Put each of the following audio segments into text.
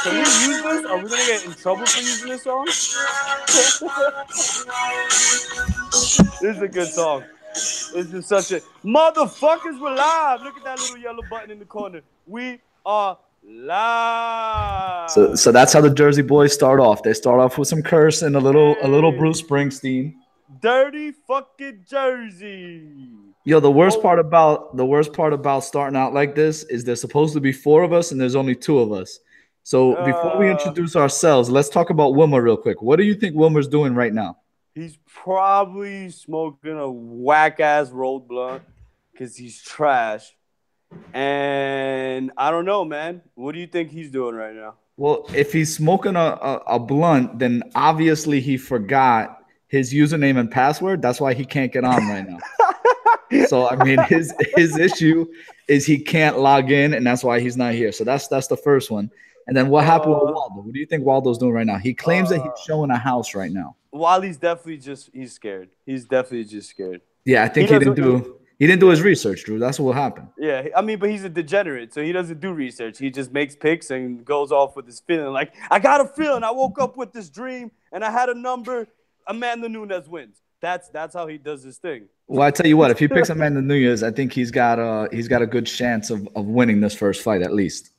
Can we use this? Are we gonna get in trouble for using this song? This is a good song. This is such a motherfuckers. We're live. Look at that little yellow button in the corner. We are live. So that's how the Jersey boys start off. They start off with some curse and a little Bruce Springsteen. Dirty fucking Jersey. Yo, the worst part about starting out like this is there's supposed to be 4 of us and there's only 2 of us. So before we introduce ourselves, let's talk about Wilmer real quick. What do you think Wilmer's doing right now? He's probably smoking a whack-ass rolled blunt because he's trash. And I don't know, man. What do you think he's doing right now? Well, if he's smoking a blunt, then obviously he forgot his username and password. That's why he can't get on right now. So, I mean, his issue is he can't log in, and that's why he's not here. So that's the first one. And then what happened with Waldo? What do you think Waldo's doing right now? He claims that he's showing a house right now. Wally's definitely he's scared. He's definitely just scared. Yeah, I think he didn't do his research, Drew. That's what happened. Yeah, I mean, but he's a degenerate, so he doesn't do research. He just makes picks and goes off with his feeling. Like, I got a feeling. I woke up with this dream, and I had a number. Amanda Nunes wins. That's how he does his thing. Well, I tell you what, if he picks Amanda Nunes, I think he's got a good chance of winning this first fight at least.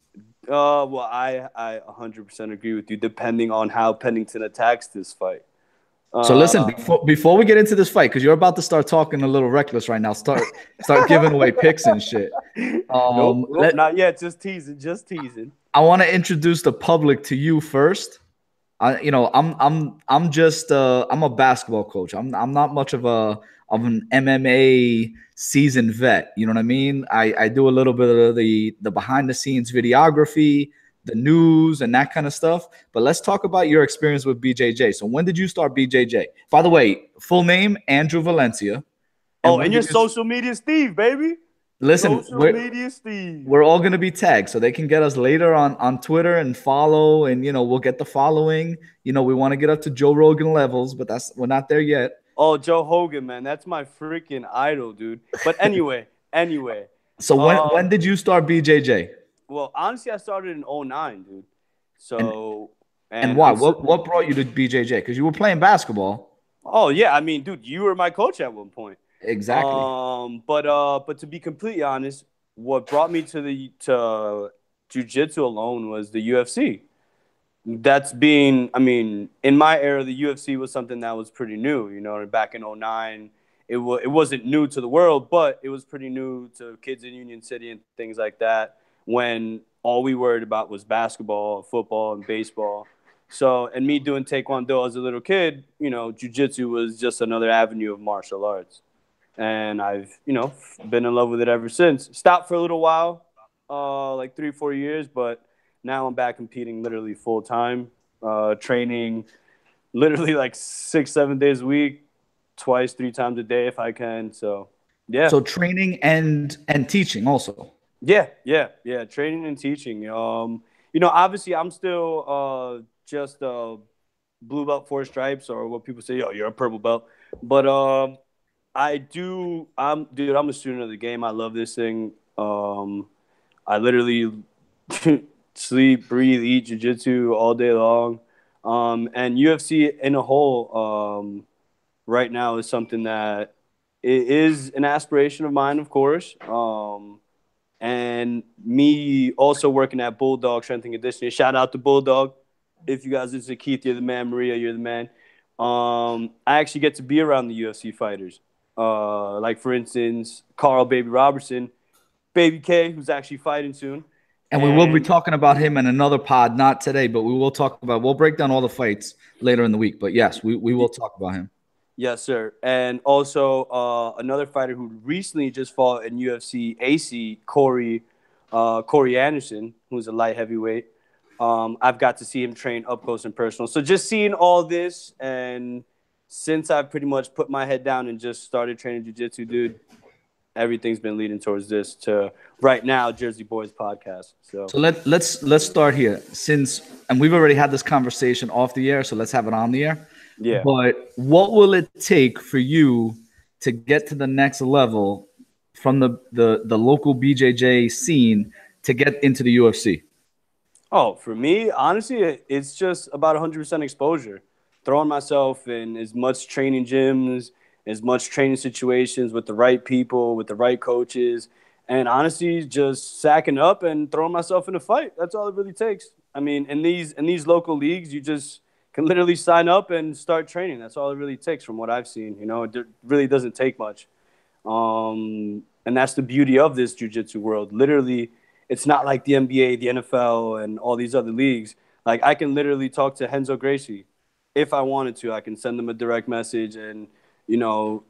Well, I 100% agree with you, depending on how Pennington attacks this fight. So listen, before we get into this fight, because you're about to start talking a little reckless right now, start giving away picks and shit. Nope, not yet. Just teasing. I want to introduce the public to you first. I'm a basketball coach. I'm not much of an MMA seasoned vet. You know what I mean? I do a little bit of the behind the scenes videography, the news, and that kind of stuff. But let's talk about your experience with BJJ. So when did you start BJJ? By the way, full name Andrew Valencia. And your social media Steve, baby. Listen, we're all going to be tagged, so they can get us later on Twitter and follow, and, we'll get the following. We want to get up to Joe Rogan levels, but we're not there yet. Oh, Joe Hogan, man. That's my freaking idol, dude. But anyway. So when did you start BJJ? Well, honestly, I started in 2009, dude. So and why? What brought you to BJJ? Because you were playing basketball. Oh, yeah. I mean, dude, you were my coach at one point. Exactly. But to be completely honest, what brought me to jiu-jitsu alone was the UFC. In my era, the UFC was something that was pretty new. Back in 2009, it wasn't new to the world, but it was pretty new to kids in Union City and things like that, when all we worried about was basketball, football, and baseball. So, and me doing Taekwondo as a little kid, jiu-jitsu was just another avenue of martial arts. And I've, been in love with it ever since. Stopped for a little while, like 3-4 years, but now I'm back competing literally full time, training literally like 6-7 days a week, 2-3 times a day if I can. So, yeah. So training and teaching also. Yeah. Training and teaching. Obviously I'm still just blue belt 4 stripes, or what people say, you're a purple belt. But I'm a student of the game. I love this thing. I literally sleep, breathe, eat jiu-jitsu all day long. And UFC in a whole right now is something that is an aspiration of mine, of course. And me also working at Bulldog Strength and Conditioning. Shout out to Bulldog. If you guys listen to Keith, you're the man. Maria, you're the man. I actually get to be around the UFC fighters. Like, for instance, Carl Baby Robertson, Baby K, who's actually fighting soon. And we will be talking about him in another pod, not today, but we'll break down all the fights later in the week. But yes, we will talk about him. Yes, sir. And also another fighter who recently just fought in UFC AC, Corey Anderson, who's a light heavyweight. I've got to see him train up close and personal. So just seeing all this, and since I've pretty much put my head down and just started training jiu-jitsu, dude, everything's been leading towards this to right now, Jersey Boys podcast. So let's start here, and we've already had this conversation off the air, so let's have it on the air. Yeah. But what will it take for you to get to the next level from the local BJJ scene to get into the UFC? Oh, for me, honestly, it's just about 100% exposure. Throwing myself in as much training gyms, as much training situations with the right people, with the right coaches, and honestly, just sacking up and throwing myself in a fight. That's all it really takes. I mean, in these local leagues, you just can literally sign up and start training. That's all it really takes, from what I've seen. It really doesn't take much. And that's the beauty of this jiu-jitsu world. Literally, it's not like the NBA, the NFL, and all these other leagues. Like, I can literally talk to Renzo Gracie if I wanted to. I can send him a direct message, and you know,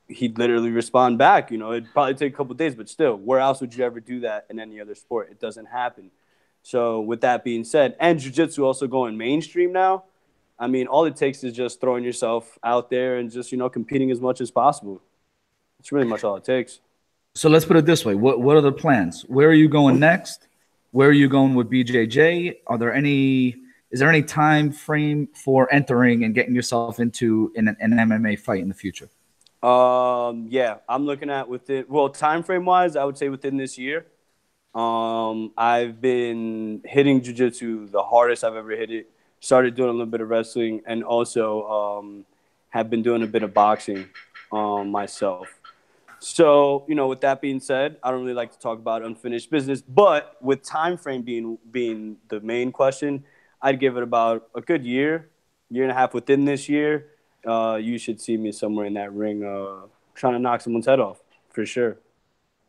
he'd literally respond back. It'd probably take a couple of days, but still, where else would you ever do that in any other sport? It doesn't happen. So, with that being said, and jiu-jitsu also going mainstream now. I mean, all it takes is just throwing yourself out there and just competing as much as possible. It's really much all it takes. So let's put it this way. What are the plans? Where are you going next? Where are you going with BJJ? Is there any time frame for entering and getting yourself into an MMA fight in the future? Yeah, I'm looking at time frame wise, I would say within this year. I've been hitting jiu-jitsu the hardest I've ever hit it. Started doing a little bit of wrestling, and also have been doing a bit of boxing myself. So, with that being said, I don't really like to talk about unfinished business, but with time frame being the main question, I'd give it about a good year and a half. Within this year, you should see me somewhere in that ring, trying to knock someone's head off, for sure.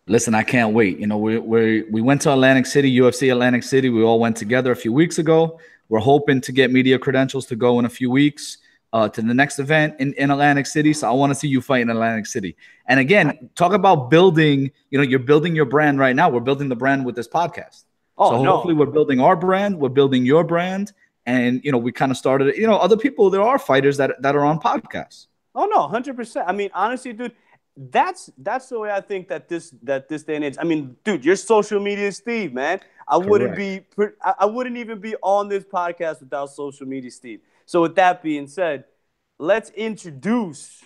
Listen, I can't wait. We went to Atlantic City, UFC Atlantic City. We all went together a few weeks ago. We're hoping to get media credentials to go in a few weeks to the next event in Atlantic City. So I want to see you fight in Atlantic City. And again, talk about building, you're building your brand right now. We're building the brand with this podcast. Oh, so no. Hopefully we're building our brand. We're building your brand. And, we kind of started, other people, there are fighters that are on podcasts. Oh, no, 100%. I mean, honestly, dude, that's the way I think that this day and age. I mean, dude, your social media Steve, man. I wouldn't even be on this podcast without social media Steve. So with that being said, let's introduce,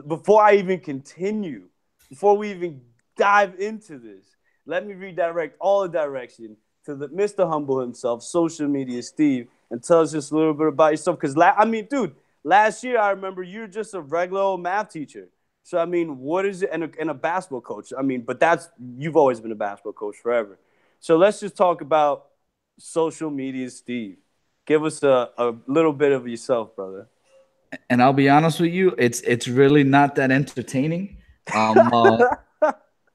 before I even continue, before we even dive into this, let me redirect all the direction to the Mr. Humble himself, social media Steve, and tell us just a little bit about yourself. Because, dude, last year I remember you were just a regular old math teacher. So, I mean, what is it? And a basketball coach. I mean, but you've always been a basketball coach forever. So let's just talk about social media Steve. Give us a little bit of yourself, brother. And I'll be honest with you, it's really not that entertaining.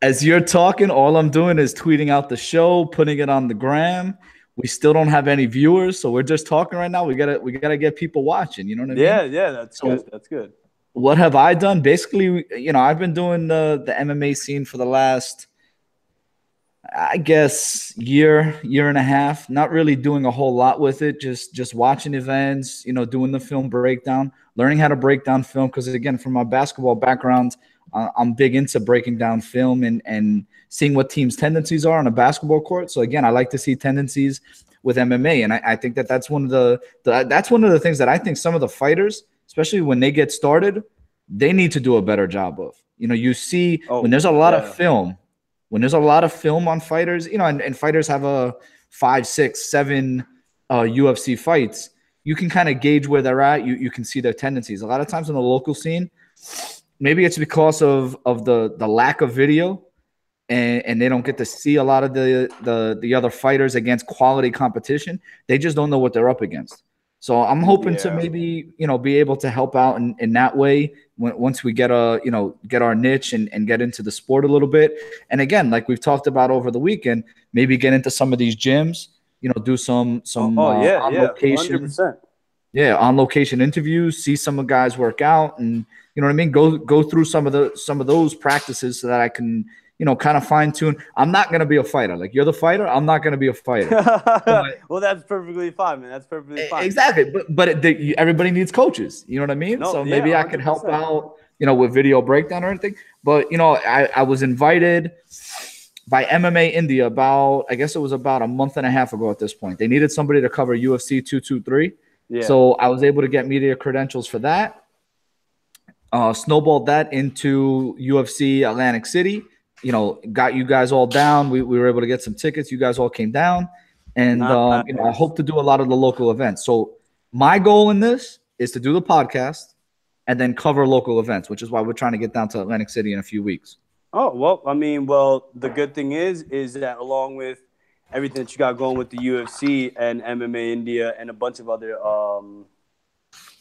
As you're talking, all I'm doing is tweeting out the show, putting it on the gram. We still don't have any viewers, so we're just talking right now. We gotta get people watching. You know what I mean? Yeah, that's good. That's good. What have I done? Basically, I've been doing the MMA scene for the last, I guess, year and a half. Not really doing a whole lot with it. Just watching events. Doing the film breakdown, learning how to break down film. Because again, from my basketball background, I'm big into breaking down film and seeing what teams' tendencies are on a basketball court. So again, I like to see tendencies with MMA, and I think that's one of the things that I think some of the fighters, especially when they get started, they need to do a better job of. You see when there's a lot of film, on fighters, and fighters have a 5, 6, 7 UFC fights, you can kind of gauge where they're at. You can see their tendencies. A lot of times in the local scene, maybe it's because of the lack of video, and they don't get to see a lot of the other fighters against quality competition. They just don't know what they're up against. So I'm hoping to maybe, be able to help out in that way once we get our niche and get into the sport a little bit. And again, like we've talked about over the weekend, maybe get into some of these gyms, do some on location. 100%. Yeah, on location interviews, see some of the guys work out, and you know what I mean. Go through some of those practices so that I can, kind of fine tune. I'm not gonna be a fighter. Like you're the fighter. I'm not gonna be a fighter. Well, that's perfectly fine, man. That's perfectly fine. Exactly, but everybody needs coaches. You know what I mean? No, so maybe I could help out, with video breakdown or anything. But I was invited by MMA India about, I guess it was about a month and a half ago at this point. They needed somebody to cover UFC 223. Yeah. So I was able to get media credentials for that. Snowballed that into UFC Atlantic City. Got you guys all down. We were able to get some tickets. You guys all came down. And I hope to do a lot of the local events. So my goal in this is to do the podcast and then cover local events, which is why we're trying to get down to Atlantic City in a few weeks. Oh, well, I mean, the good thing is that along with everything that you got going with the UFC and MMA India and a bunch of other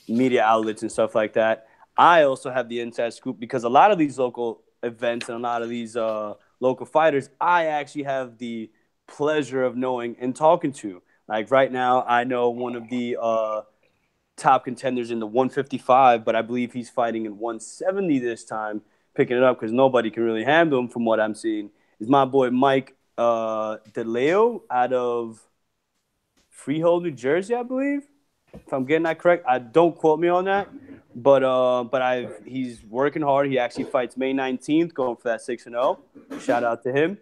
media outlets and stuff like that, I also have the inside scoop because a lot of these local events and a lot of these local fighters, I actually have the pleasure of knowing and talking to. Like right now, I know one of the top contenders in the 155, but I believe he's fighting in 170 this time, picking it up because nobody can really handle him from what I'm seeing, is my boy Mike Tadeo out of Freehold, New Jersey, I believe. If I'm getting that correct, don't quote me on that, but he's working hard. He actually fights May 19th, going for that 6-0. Shout out to him.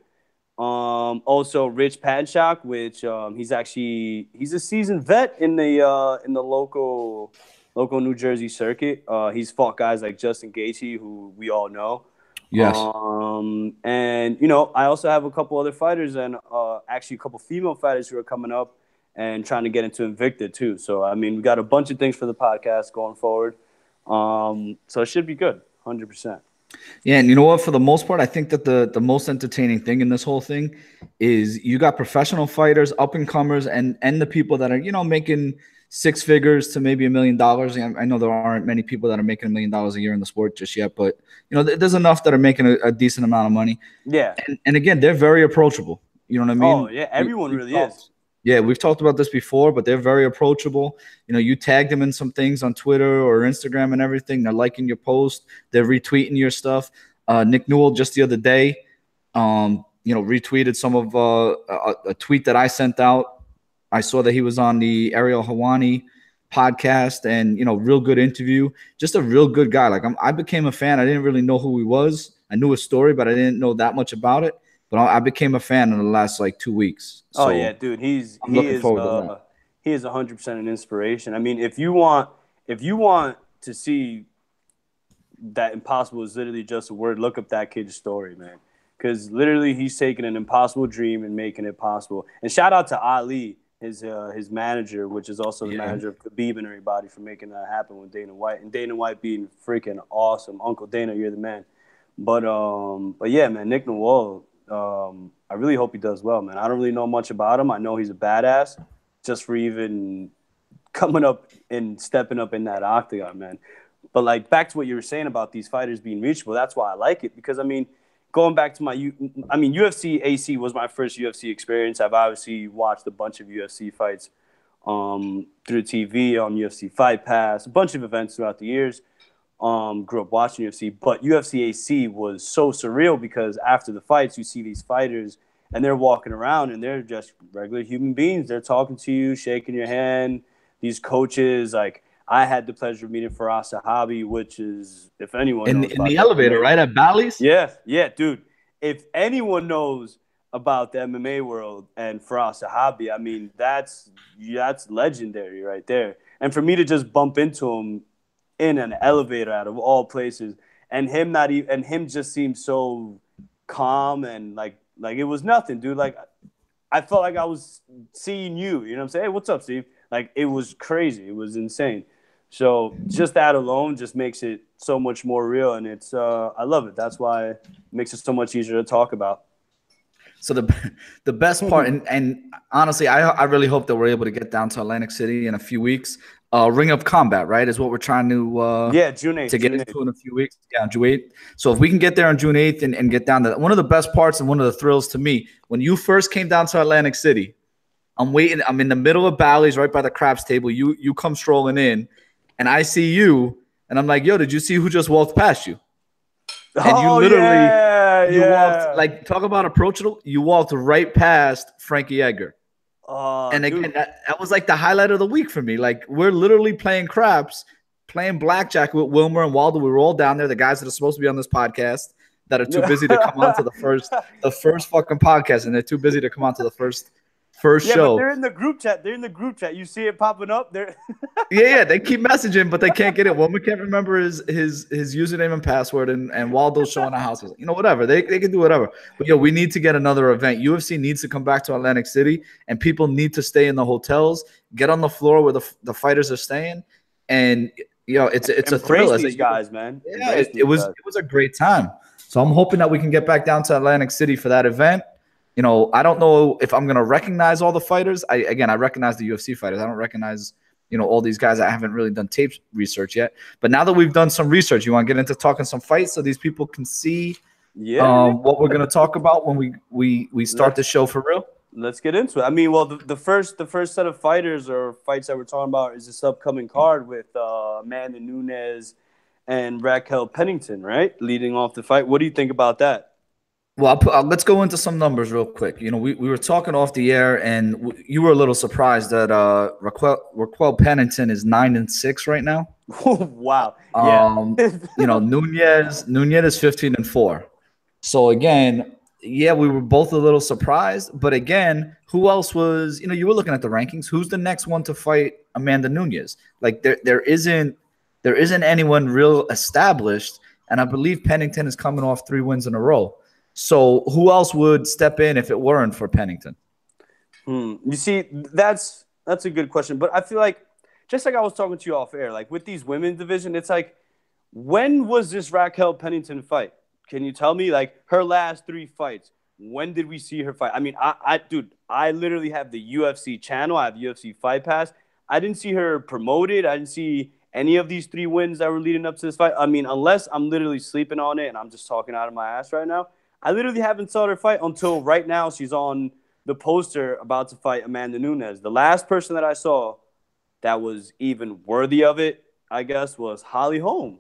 Also Rich Padshock, which he's a seasoned vet in the local New Jersey circuit. He's fought guys like Justin Gaethje, who we all know. Yes. And I also have a couple other fighters and actually a couple female fighters who are coming up and trying to get into Invicta too. So I mean, we got a bunch of things for the podcast going forward. So it should be good, 100%. Yeah, and you know what? For the most part, I think that the most entertaining thing in this whole thing is you got professional fighters, up and comers, and the people that are making six figures to maybe $1 million. I know there aren't many people that are making $1 million a year in the sport just yet, but there's enough that are making a decent amount of money. Yeah, and again, they're very approachable. You know what I mean? Oh yeah, everyone really is. Yeah, we've talked about this before, but they're very approachable. You tag them in some things on Twitter or Instagram and everything. They're liking your post. They're retweeting your stuff. Nick Newell just the other day, retweeted some of a tweet that I sent out. I saw that he was on the Ariel Hawani podcast and, real good interview. Just a real good guy. Like I became a fan. I didn't really know who he was. I knew his story, but I didn't know that much about it. But I became a fan in the last 2 weeks. So yeah, dude, he is 100% an inspiration. I mean, if you want to see that impossible is literally just a word, look up that kid's story, man. Because literally, he's taking an impossible dream and making it possible. And shout out to Ali, his manager, which is also the manager of Khabib and everybody, for making that happen with Dana White. And Dana White being freaking awesome. Uncle Dana, you're the man. But yeah, man, Nick Newell. I really hope he does well, man. I don't really know much about him. I know he's a badass just for even coming up and stepping up in that octagon, man. But back to what you were saying about these fighters being reachable, that's why I like it. Because going back to UFC AC was my first UFC experience. I've obviously watched a bunch of UFC fights through TV on UFC Fight Pass, a bunch of events throughout the years. Grew up watching UFC, but UFC AC was so surreal because after the fights, you see these fighters and they're walking around and they're just regular human beings. They're talking to you, shaking your hand. These coaches, I had the pleasure of meeting Faraz Sahabi, which is, if anyone knows in the elevator, right at Bally's. Yeah, dude. If anyone knows about the MMA world and Faraz Sahabi, I mean that's legendary right there. And for me to just bump into him in an elevator out of all places, and him just seemed so calm and like it was nothing, dude. I felt like I was seeing you. You know what I'm saying? Hey, what's up, Steve? It was crazy. It was insane. So just that alone just makes it so much more real, and it's I love it. That's why it makes it so much easier to talk about. So the best part, and honestly, I really hope that we're able to get down to Atlantic City in a few weeks. Ring of Combat, right, is what we're trying to June 8th, to get into in a few weeks. Yeah, June 8th. So if we can get there on June 8th and get down to one of the best parts and one of the thrills to me, when you first came down to Atlantic City, I'm waiting. I'm in the middle of Bally's, right by the craps table. You come strolling in, and I see you, and I'm like, yo, did you see who just walked past you? And you literally walked, talk about approachable. You walked right past Frankie Edgar. And again, that was the highlight of the week for me. We're literally playing craps, playing blackjack with Wilmer and Waldo. We were all down there, the guys that are supposed to be on this podcast that are too busy to come on to the first fucking podcast, and they're too busy to come on to the first first Yeah, but show. they're in the group chat. They're in the group chat. You see it popping up. They're Yeah, they keep messaging, but they can't get it. Woman can't remember his username and password, and Waldo's showing the houses. Whatever. They can do whatever. But we need to get another event. UFC needs to come back to Atlantic City, and people need to stay in the hotels, get on the floor where the fighters are staying, and it's a thrill. embrace As a these guys, man. Yeah, Embrace it these was guys. it was a great time. So I'm hoping that we can get back down to Atlantic City for that event. I don't know if I'm gonna recognize all the fighters. I recognize the UFC fighters. I don't recognize all these guys. I haven't really done tape research yet. But now that we've done some research, you want to get into talking some fights so these people can see what we're gonna talk about when we start the show for real. Let's get into it. I mean, well, the first set of fighters or fights that we're talking about is this upcoming card with Amanda Nunes and Raquel Pennington, right? Leading off the fight. What do you think about that? Well, let's go into some numbers real quick. We were talking off the air, and you were a little surprised that Raquel Pennington is 9-6 right now. Wow. Yeah. Nunes is 15-4. So again, we were both a little surprised. But again, who else was? You were looking at the rankings. Who's the next one to fight Amanda Nunes? Like there isn't anyone real established, and I believe Pennington is coming off 3 wins in a row. So who else would step in if it weren't for Pennington? You see, that's a good question. But I feel like, just like I was talking to you off air, like with these women's division, it's like, when was this Raquel Pennington fight? Can you tell me, like, her last 3 fights? When did we see her fight? I mean, dude, I literally have the UFC channel. I have UFC Fight Pass. I didn't see her promoted. I didn't see any of these 3 wins that were leading up to this fight. I mean, unless I'm literally sleeping on it and I'm just talking out of my ass right now, I literally haven't saw her fight until right now. She's on the poster about to fight Amanda Nunes. The last person that I saw that was even worthy of it, I guess, was Holly Holm.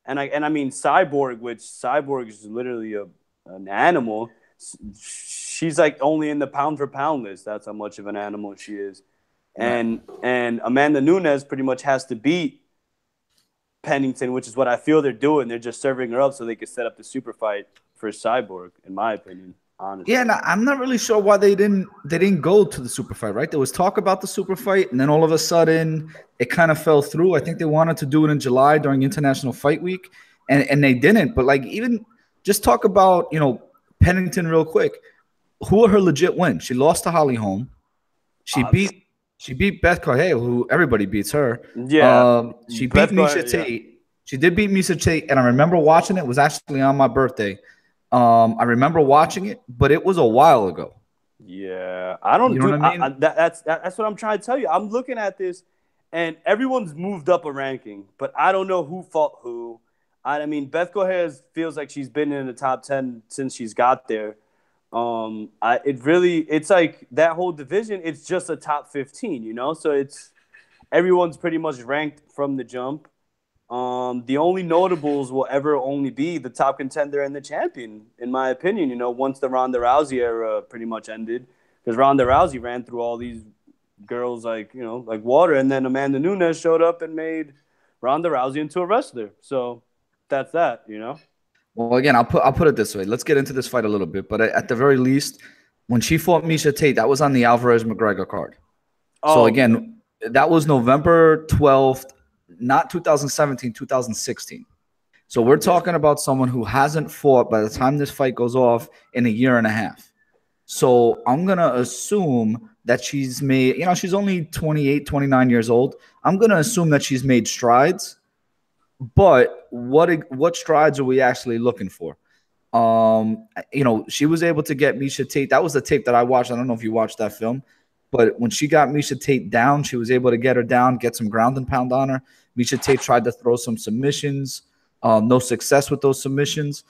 And I mean Cyborg, which Cyborg is literally an animal. She's like only in the pound for pound list. That's how much of an animal she is. And Amanda Nunes pretty much has to beat Pennington, which is what I feel they're doing. They're just serving her up so they could set up the super fight for Cyborg, in my opinion, honestly. Yeah, and I'm not really sure why they didn't go to the super fight, right? There was talk about the super fight, and then all of a sudden it kind of fell through. I think they wanted to do it in July during International Fight Week, and they didn't. But like, even just talk about Pennington real quick. Who are her legit wins? She lost to Holly Holm. She beat Beth Correia, who everybody beats her. Yeah. She beat Miesha Tate. Yeah. She did beat Miesha Tate, and I remember watching it. It was actually on my birthday. I remember watching it, but it was a while ago. Yeah, I don't. What I mean? That's what I'm trying to tell you. I'm looking at this, and everyone's moved up a ranking, but I don't know who fought who. I mean, Beth Correia feels like she's been in the top 10 since she's got there. It's like that whole division. It's just a top 15, So it's everyone's pretty much ranked from the jump. The only notables will ever only be the top contender and the champion, in my opinion, once the Ronda Rousey era pretty much ended, because Ronda Rousey ran through all these girls like water, and then Amanda Nunes showed up and made Ronda Rousey into a wrestler. So that's that. Well, again, I'll put it this way. Let's get into this fight a little bit, but at the very least, when she fought Miesha Tate, that was on the Alvarez McGregor card. So again, that was November 12th. Not 2017, 2016. So we're talking about someone who hasn't fought by the time this fight goes off in a year and a half. So I'm going to assume that she's made, she's only 28, 29 years old. I'm going to assume that she's made strides. But what strides are we actually looking for? She was able to get Miesha Tate. That was the tape that I watched. I don't know if you watched that film. But when she got Miesha Tate down, she was able to get her down, get some ground and pound on her. Miesha Tate tried to throw some submissions. No success with those submissions.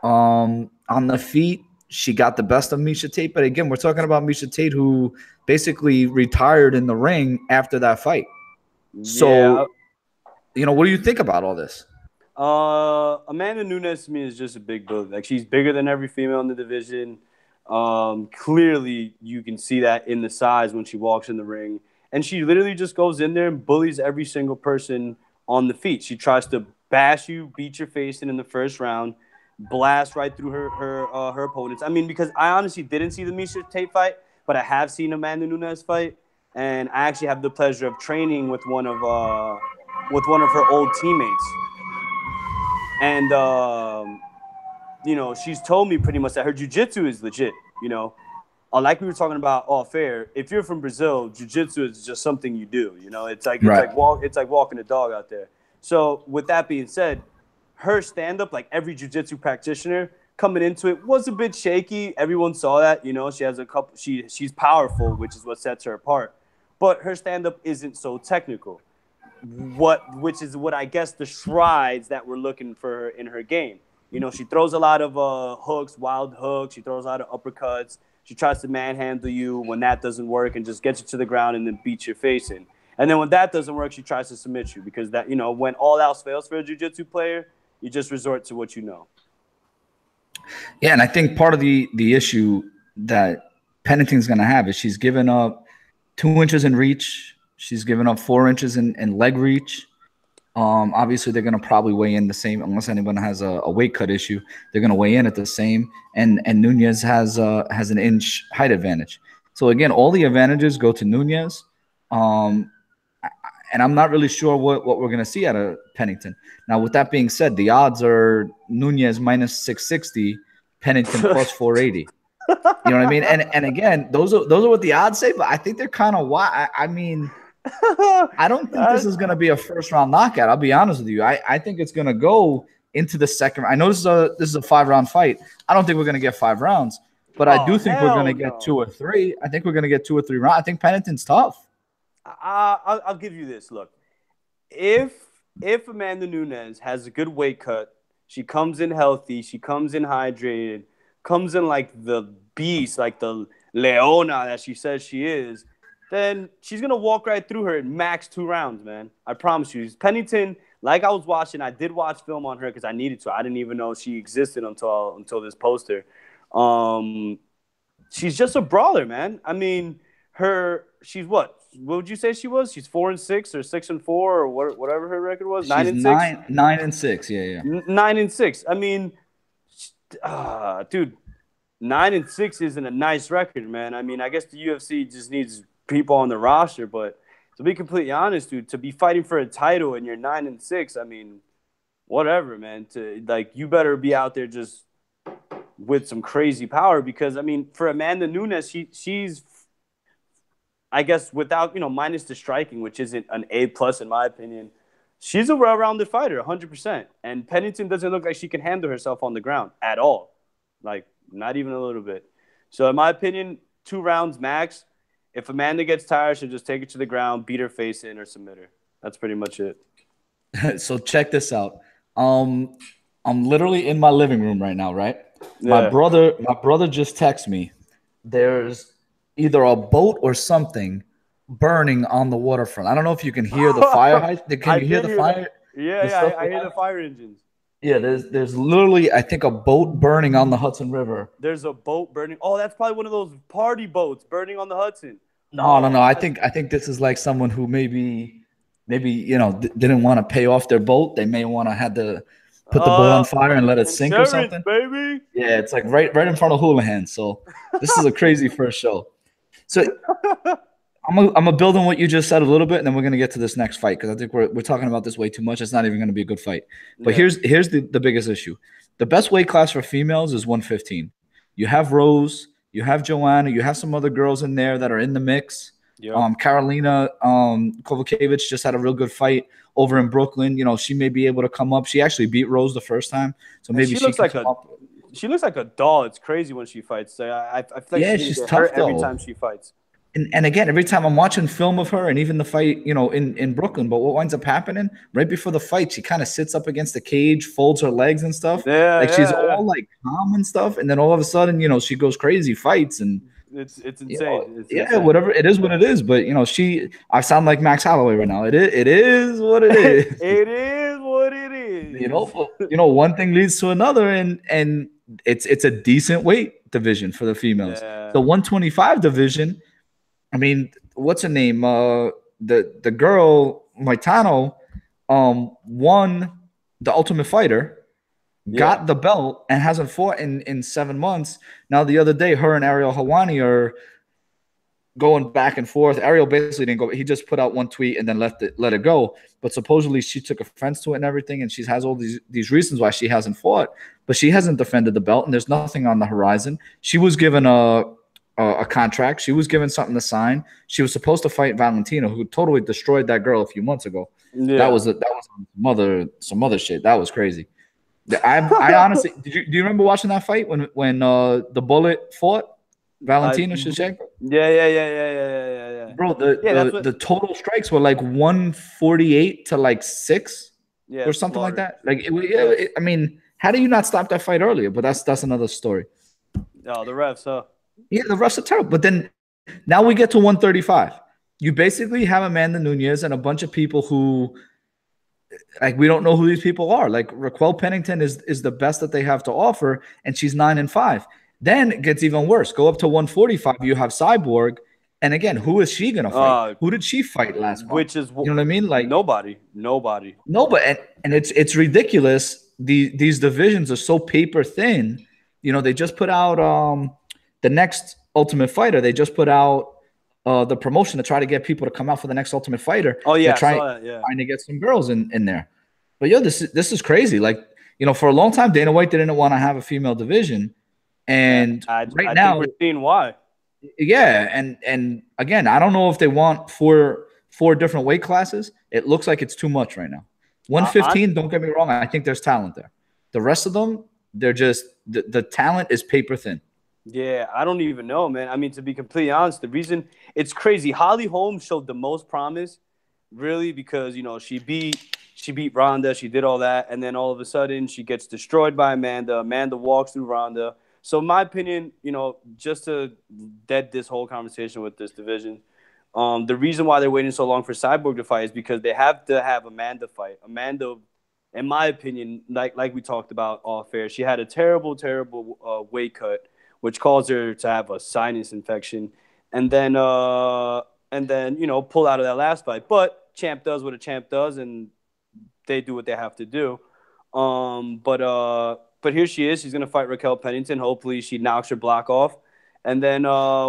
On the feet, she got the best of Miesha Tate. But again, we're talking about Miesha Tate, who basically retired in the ring after that fight. So, what do you think about all this? Amanda Nunes to me is just a big bully. Like, she's bigger than every female in the division. Clearly you can see that in the size when she walks in the ring, and she literally just goes in there and bullies every single person on the feet. She tries to bash you, beat your face in the first round, blast right through her opponents. I mean, because I honestly didn't see the Miesha Tate fight, but I have seen Amanda Nunes fight, and I actually have the pleasure of training with one of her old teammates, and you know, she's told me pretty much that her jiu-jitsu is legit. You know, like we were talking about off air, if you're from Brazil, jiu-jitsu is just something you do. You know, it's like walking a dog out there. So with that being said, her stand-up, like every jiu-jitsu practitioner coming into it, was a bit shaky. Everyone saw that. You know, she has a couple. She's powerful, which is what sets her apart. But her stand-up isn't so technical. Which is what I guess the strides that we're looking for her in her game. You know, she throws a lot of hooks, wild hooks. She throws a lot of uppercuts. She tries to manhandle you when that doesn't work and just gets you to the ground and then beats your face in. And then when that doesn't work, she tries to submit you because that, you know, when all else fails for a jiu-jitsu player, you just resort to what you know. Yeah, and I think part of the issue that Pennington's going to have is she's given up 2 inches in reach. She's given up 4 inches in leg reach. Obviously, they're going to probably weigh in the same, unless anyone has a weight cut issue. They're going to weigh in at the same, and Nunes has an inch height advantage. So again, all the advantages go to Nunes, and I'm not really sure what we're going to see out of Pennington. Now, with that being said, the odds are Nunes minus 660, Pennington plus 480. You know what I mean? And again, those are what the odds say, but I think they're kind of wide. I mean, I don't think this is going to be a first-round knockout. I'll be honest with you. I think it's going to go into the second. I know this is a 5-round fight. I don't think we're going to get 5 rounds, but I do think we're going to get 2 or 3. I think we're going to get 2 or 3 rounds. I think Pennington's tough. I'll give you this. Look, if Amanda Nunes has a good weight cut, she comes in healthy, she comes in hydrated, comes in like the beast, like the Leona that she says she is, then she's going to walk right through her in max 2 rounds, man. I promise you. Pennington, like I was watching, I did watch film on her because I needed to. I didn't even know she existed until this poster. She's just a brawler, man. I mean, she's what? What would you say she was? She's 4-6 or 6-4 or whatever her record was. 9-6. 9-6. Yeah. 9-6. I mean, dude, 9-6 isn't a nice record, man. I mean, I guess the UFC just needs people on the roster, but to be completely honest, dude, to be fighting for a title and you're 9-6, I mean, whatever, man. You better be out there just with some crazy power because, I mean, for Amanda Nunes, she's, I guess, without, you know, minus the striking, which isn't an A+ in my opinion, she's a well-rounded fighter, 100%. And Pennington doesn't look like she can handle herself on the ground at all. Like, not even a little bit. So, in my opinion, 2 rounds max. If Amanda gets tired, she'll just take her to the ground, beat her face in, or submit her. That's pretty much it. So, check this out. I'm literally in my living room right now, right? Yeah. My brother just texted me. There's either a boat or something burning on the waterfront. I don't know if you can hear the fire. Can you hear the fire? Yeah, I hear the fire engines. Yeah, there's literally, I think, a boat burning on the Hudson River. There's a boat burning. Oh, that's probably one of those party boats burning on the Hudson. No. I think this is like someone who maybe you know didn't want to pay off their boat. They may want to had to put the boat on fire and let it sink or something. Baby. Yeah, it's like right in front of Houlihan. So this is a crazy first show. So I'm gonna build on what you just said a little bit, and then we're gonna get to this next fight because I think we're talking about this way too much. It's not even gonna be a good fight. But here's the biggest issue. The best weight class for females is 115. You have Rose, you have Joanna, you have some other girls in there that are in the mix. Yep. Carolina Kovacevic just had a real good fight over in Brooklyn. You know, she may be able to come up. She actually beat Rose the first time, so maybe she looks like she looks like a doll. It's crazy when she fights. I feel like she's tough every time she fights. And again, every time I'm watching film of her and even the fight, you know, in Brooklyn, but what winds up happening right before the fight, she kind of sits up against the cage, folds her legs and stuff. She's all like calm and stuff. And then all of a sudden, you know, she goes crazy, fights. And it's insane. You know, it's insane. Whatever. It is what it is. But, you know, I sound like Max Holloway right now. It is what it is. It is what it is. You know, one thing leads to another. And it's a decent weight division for the females. The 125 division, I mean, what's her name? The girl Maitano won the Ultimate Fighter, got the belt, and hasn't fought in 7 months. Now the other day, her and Ariel Helwani are going back and forth. Ariel basically didn't go. He just put out one tweet and then let it go. But supposedly she took offense to it and everything, and she has all these reasons why she hasn't fought, but she hasn't defended the belt, and there's nothing on the horizon. She was given a contract. She was given something to sign. She was supposed to fight Valentina, who totally destroyed that girl a few months ago. Yeah. That was some other shit. That was crazy. I honestly, do you remember watching that fight when the Bullet fought Valentina Shevchenko? Yeah. Bro, the total strikes were like 148 to like 6 or something like that. Like, I mean, how do you not stop that fight earlier? But that's another story. Oh, the refs, huh? Yeah, the refs are terrible. But then now we get to 135. You basically have Amanda Nunes and a bunch of people who, like, we don't know who these people are. Like, Raquel Pennington is the best that they have to offer, and she's 9-5. Then it gets even worse. Go up to 145. You have Cyborg. And again, who is she gonna fight? Who did she fight last month? Which is, you know what I mean? Like, nobody. No, but and it's ridiculous. These divisions are so paper thin. You know, they just put out the next Ultimate Fighter. They just put out the promotion to try to get people to come out for the next Ultimate Fighter. Oh yeah, trying to get some girls in there. But yo, this is crazy. Like, you know, for a long time, Dana White didn't want to have a female division, and I now think we're seeing why. Yeah, and again, I don't know if they want four different weight classes. It looks like it's too much right now. 115, don't get me wrong, I think there's talent there. The rest of them, they're just the talent is paper thin. Yeah, I don't even know, man. I mean, to be completely honest, the reason it's crazy, Holly Holm showed the most promise, really, because, you know, she beat Ronda, she did all that, and then all of a sudden she gets destroyed by Amanda. Amanda walks through Ronda. So in my opinion, you know, just to dead this whole conversation with this division, the reason why they're waiting so long for Cyborg to fight is because they have to have Amanda fight. Amanda, in my opinion, like we talked about off air, she had a terrible weight cut, which caused her to have a sinus infection, and then you know, pull out of that last fight. But champ does what a champ does, and they do what they have to do. But here she is. She's going to fight Raquel Pennington. Hopefully she knocks her block off. And then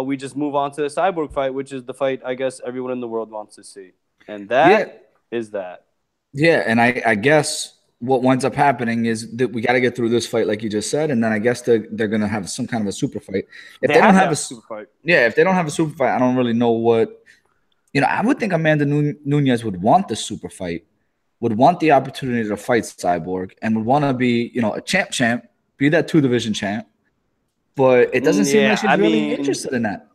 we just move on to the Cyborg fight, which is the fight I guess everyone in the world wants to see. And that is that. Yeah, and I guess what winds up happening is that we got to get through this fight like you just said, and then I guess they're going to have some kind of a super fight. If they don't have a super fight. Yeah, if they don't have a super fight, I don't really know what – you know, I would think Amanda Nunes would want the super fight, would want the opportunity to fight Cyborg, and would want to be, you know, a champ, be that 2-division champ. But it doesn't seem like she's really interested in that.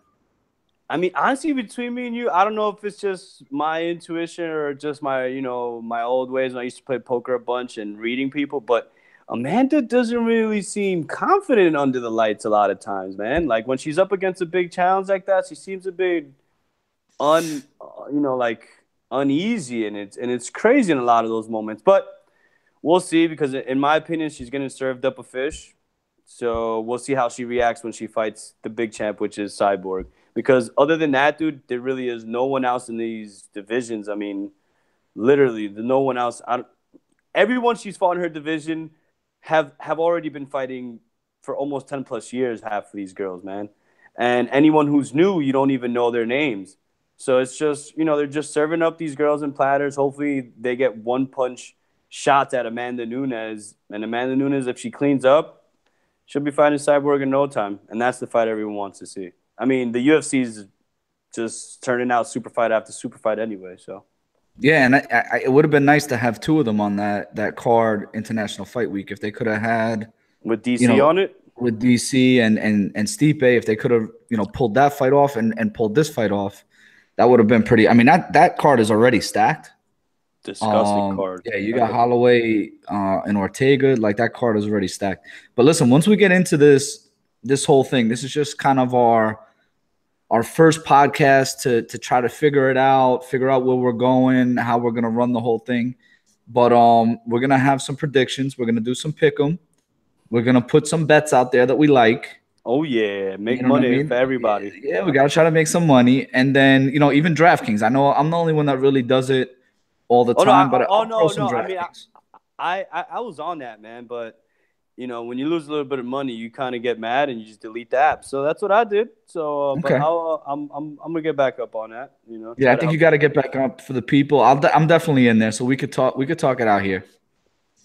I mean, honestly, between me and you, I don't know if it's just my intuition or just my, you know, my old ways when I used to play poker a bunch and reading people, but Amanda doesn't really seem confident under the lights a lot of times, man. Like, when she's up against a big challenge like that, she seems a bit uneasy, and it's crazy in a lot of those moments. But we'll see, because in my opinion, she's getting served up a fish. So we'll see how she reacts when she fights the big champ, which is Cyborg. Because other than that, dude, there really is no one else in these divisions. I mean, literally, no one else. Everyone she's fought in her division have already been fighting for almost 10 plus years, half of these girls, man. And anyone who's new, you don't even know their names. So it's just, you know, they're just serving up these girls in platters. Hopefully they get one-punch shots at Amanda Nunes. And Amanda Nunes, if she cleans up, she'll be fighting Cyborg in no time. And that's the fight everyone wants to see. I mean, the UFC's just turning out super fight after super fight anyway. So, yeah, and it would have been nice to have two of them on that card, International Fight Week, if they could have had with DC on it, with DC and Stipe, if they could have, you know, pulled that fight off and pulled this fight off, that would have been pretty. I mean, that card is already stacked. Disgusting card. Yeah, you got Holloway and Ortega. Like, that card is already stacked. But listen, once we get into this whole thing, this is just kind of our first podcast to try to figure out where we're going, how we're gonna run the whole thing. But we're gonna have some predictions. We're gonna do some pick 'em. We're gonna put some bets out there that we like. Oh yeah, make money for everybody. Yeah, we gotta try to make some money, and then, you know, even DraftKings. I know I'm the only one that really does it all the time, but I mean, I was on that, man, but when you lose a little bit of money, you kind of get mad and you just delete the app. So that's what I did. So, but Okay. I'm gonna get back up on that. Yeah, I Try to think you help. got to get back up for the people. I'm definitely in there, so we could talk. We could talk it out here.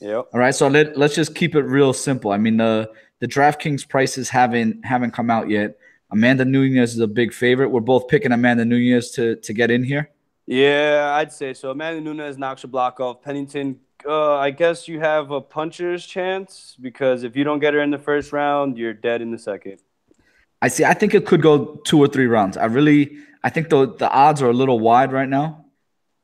Yep. All right. So let's just keep it real simple. I mean, the DraftKings prices haven't come out yet. Amanda Nunes is a big favorite. We're both picking Amanda Nunes to get in here. Yeah, I'd say so. Amanda Nunes knocks your block off. Pennington, I guess you have a puncher's chance because if you don't get her in the first round, you're dead in the second. I see. I think it could go 2 or 3 rounds. I think the odds are a little wide right now.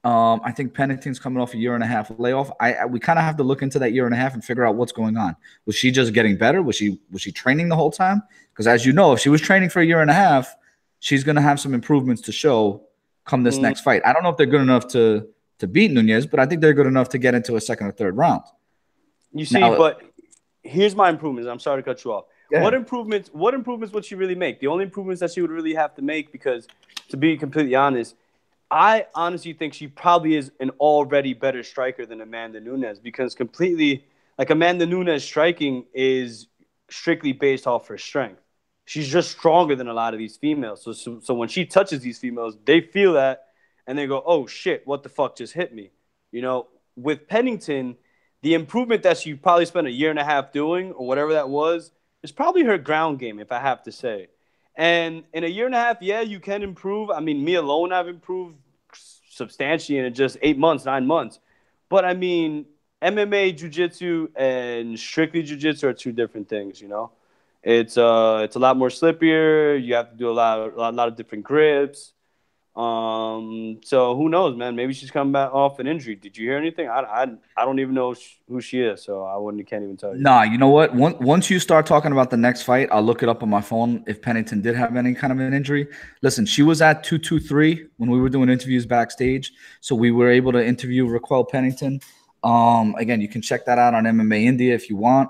I think Pennington's coming off a year and a half layoff. We kind of have to look into that year and a half and figure out what's going on. Was she just getting better? Was she training the whole time? Because as you know, if she was training for a year and a half, she's going to have some improvements to show come this Mm, next fight. I don't know if they're good enough to beat Nunez, but I think they're good enough to get into a second or third round. you see, Now, but here's my improvements. I'm sorry to cut you off. yeah, What improvements? What improvements would she really make? The only improvements that she would really have to make, because to be completely honest, I honestly think she probably is an already better striker than Amanda Nunes, because completely like Amanda Nunes striking is strictly based off her strength. She's just stronger than a lot of these females. So when she touches these females, they feel that and they go, "Oh shit, what the fuck just hit me?" With Pennington, the improvement that she probably spent a year and a half doing or whatever that was is probably her ground game, if I have to say. And in a year and a half, yeah, you can improve. I mean, me alone, I've improved substantially in just 8 months, 9 months. But I mean, MMA, jiu-jitsu, and strictly jiu-jitsu are two different things. It's a lot more slippier. You have to do a lot of different grips. So who knows, man? Maybe she's coming back off an injury. Did you hear anything? I don't even know who she is, so can't even tell you. nah, you know what? Once you start talking about the next fight, I'll look it up on my phone if Pennington did have any kind of an injury. Listen, she was at 223 when we were doing interviews backstage, so we were able to interview Raquel Pennington. Again, you can check that out on MMA India if you want.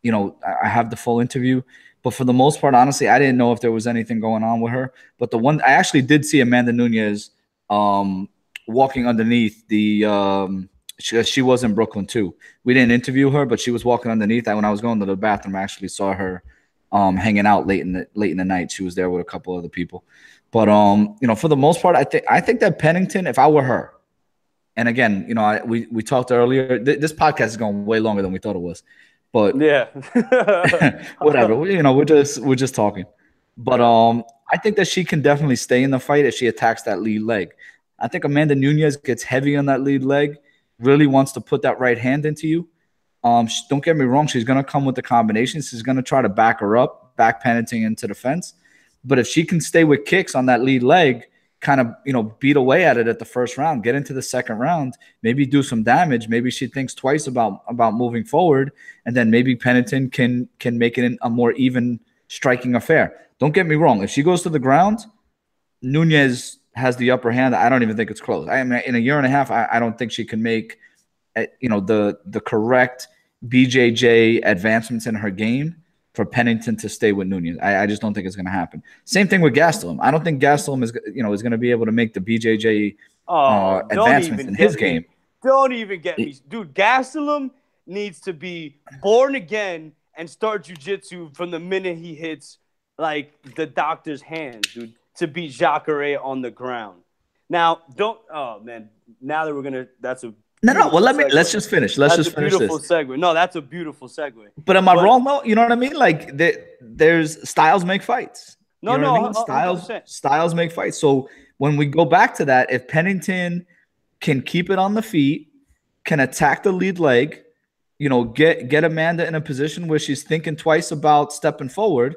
I have the full interview, but for the most part, honestly, I didn't know if there was anything going on with her. But the one I actually did see Amanda Nunes walking underneath the. She was in Brooklyn too. We didn't interview her, but she was walking underneath. When I was going to the bathroom, I actually saw her hanging out late in the night. She was there with a couple other people. But for the most part, I think that Pennington, if I were her, and again, we talked earlier. This podcast is going way longer than we thought it was, but Yeah. whatever. We're just talking. But Yeah. I think that she can definitely stay in the fight if she attacks that lead leg. I think Amanda Nunes gets heavy on that lead leg, really wants to put that right hand into you. Don't get me wrong, she's gonna come with the combinations. She's gonna try to back her up, back Pennington into the fence. But if she can stay with kicks on that lead leg, kind of beat away at it at the first round, get into the second round, maybe do some damage. Maybe she thinks twice about moving forward, and then maybe Pennington can make it a more even striking affair. Don't get me wrong, if she goes to the ground, Nunes has the upper hand. I don't even think it's close. I mean, in a year and a half, I don't think she can make the correct BJJ advancements in her game for Pennington to stay with Nunes. I just don't think it's going to happen. Same thing with Gastelum. I don't think Gastelum is going to be able to make the BJJ Oh, don't advancements even in his get me. game. Don't even get me. Dude, Gastelum needs to be born again and start jujitsu from the minute he hits like the doctor's hands, dude, to beat Jacare on the ground. Now, don't oh man, now that that's a No. Well, beautiful let's segue. just finish. Let's That's just a finish beautiful this. segue. No, that's a beautiful segue. But am I But wrong though? You know what I mean? Like there's styles make fights. You no, know what I no, mean? 100%. Styles make fights. So when we go back to that, if Pennington can keep it on the feet, can attack the lead leg, get Amanda in a position where she's thinking twice about stepping forward,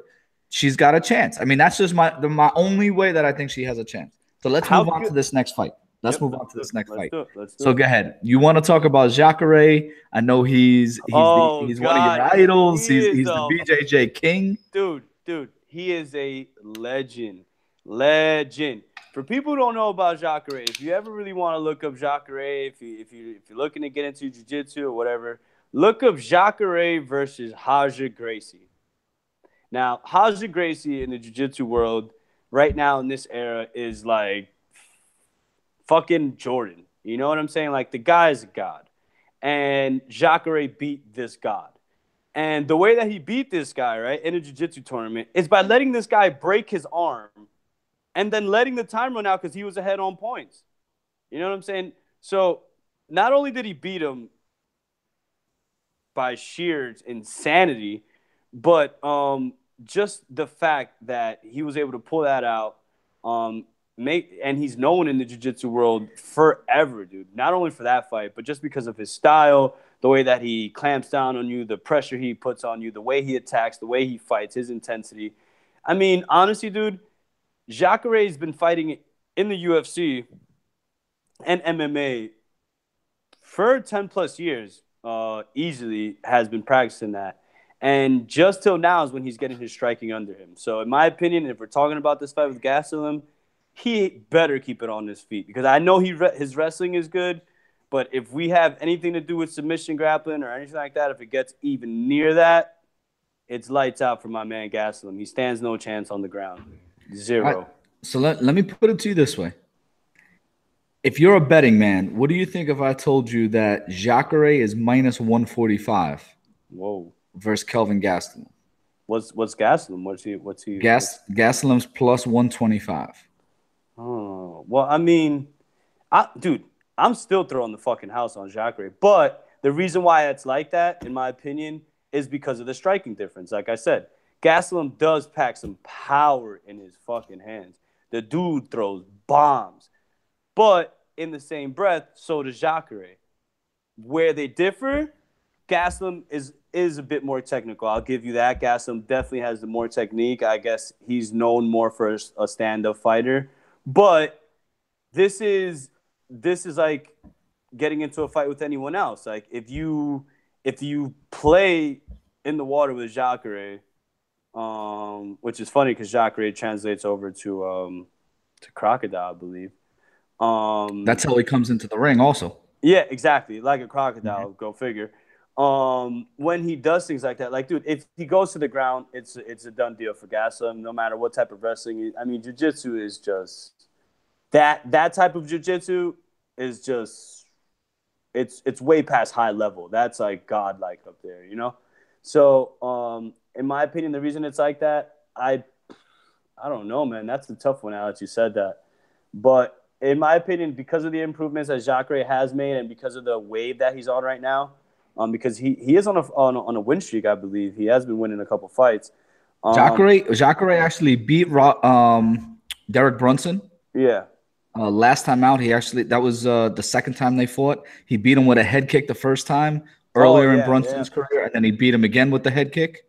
she's got a chance. I mean, that's just my only way that I think she has a chance. So let's How move on good? to this next fight. Let's Yep, move let's on to do it. this next Let's fight. do it. Let's do So it. go ahead. You want to talk about Jacare? I know Oh he's one of your God, idols. he is He's the a BJJ king. dude. He is a legend, legend. For people who don't know about Jacare, if you ever really want to look up Jacare, if you're looking to get into jiu-jitsu or whatever, look up Jacare versus Haja Gracie. Now, Haja Gracie in the jiu-jitsu world right now in this era is like fucking Jordan. You know what I'm saying? Like the guy is a god, and Jacare beat this god. And the way that he beat this guy, right, in a jiu-jitsu tournament is by letting this guy break his arm and then letting the time run out because he was ahead on points. You know what I'm saying? So not only did he beat him by sheer insanity, but just the fact that he was able to pull that out, and he's known in the jiu-jitsu world forever, dude. Not only for that fight, but just because of his style, the way that he clamps down on you, the pressure he puts on you, the way he attacks, the way he fights, his intensity. I mean, honestly, dude, Jacare's been fighting in the UFC and MMA for 10 plus years, easily has been practicing that. And just till now is when he's getting his striking under him. So, in my opinion, if we're talking about this fight with Gastelum, he better keep it on his feet because I know his wrestling is good. But if we have anything to do with submission grappling or anything like that, if it gets even near that, it's lights out for my man Gastelum. He stands no chance on the ground. Zero. Right. So let me put it to you this way. If you're a betting man, what do you think if I told you that Jacare is minus 145 Whoa. versus Kelvin Gastelum? What's Gastelum? What's he? Gastelum's plus 125. Oh, well, I mean, dude, I'm still throwing the fucking house on Jacare. But the reason why it's like that, in my opinion, is because of the striking difference. Like I said, Gastelum does pack some power in his fucking hands. The dude throws bombs. But in the same breath, so does Jacare. Where they differ, Gastelum is a bit more technical. I'll give you that. Gastelum definitely has the more technique. I guess he's known more for a stand-up fighter. But this is like getting into a fight with anyone else. Like if you play in the water with Jacare, which is funny because Jacare translates over to crocodile, I believe. That's how he comes into the ring also. Yeah, exactly. Like a crocodile, go figure. When he does things like that, like, dude, if he goes to the ground, it's a done deal for Gastelum, no matter what type of wrestling. I mean, jiu-jitsu is just that type of jiu-jitsu is just it's way past high level. That's like godlike up there, you know? So, in my opinion, the reason it's like that, I don't know, man. That's the tough one, Alex. You said that. But in my opinion, because of the improvements that Jacare has made and because of the wave that he's on right now, because he is on a win streak, I believe. He has been winning a couple fights. Jacare actually beat Derek Brunson. Yeah. Last time out, that was the second time they fought. He beat him with a head kick the first time earlier in Brunson's career, and then he beat him again with the head kick.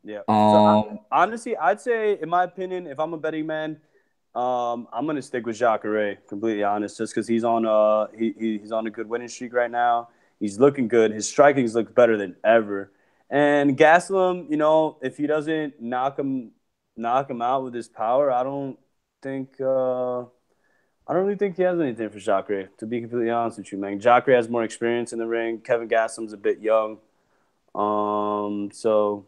Yeah. So honestly, I'd say, in my opinion, if I'm a betting man, I'm gonna stick with Jacare. Completely honest, just because he's on a good winning streak right now. He's looking good. His striking's look better than ever. And Gastelum, you know, if he doesn't knock him out with his power, I don't really think he has anything for Jacare, to be completely honest with you, man. Jacare has more experience in the ring. Kevin Gastelum's a bit young. So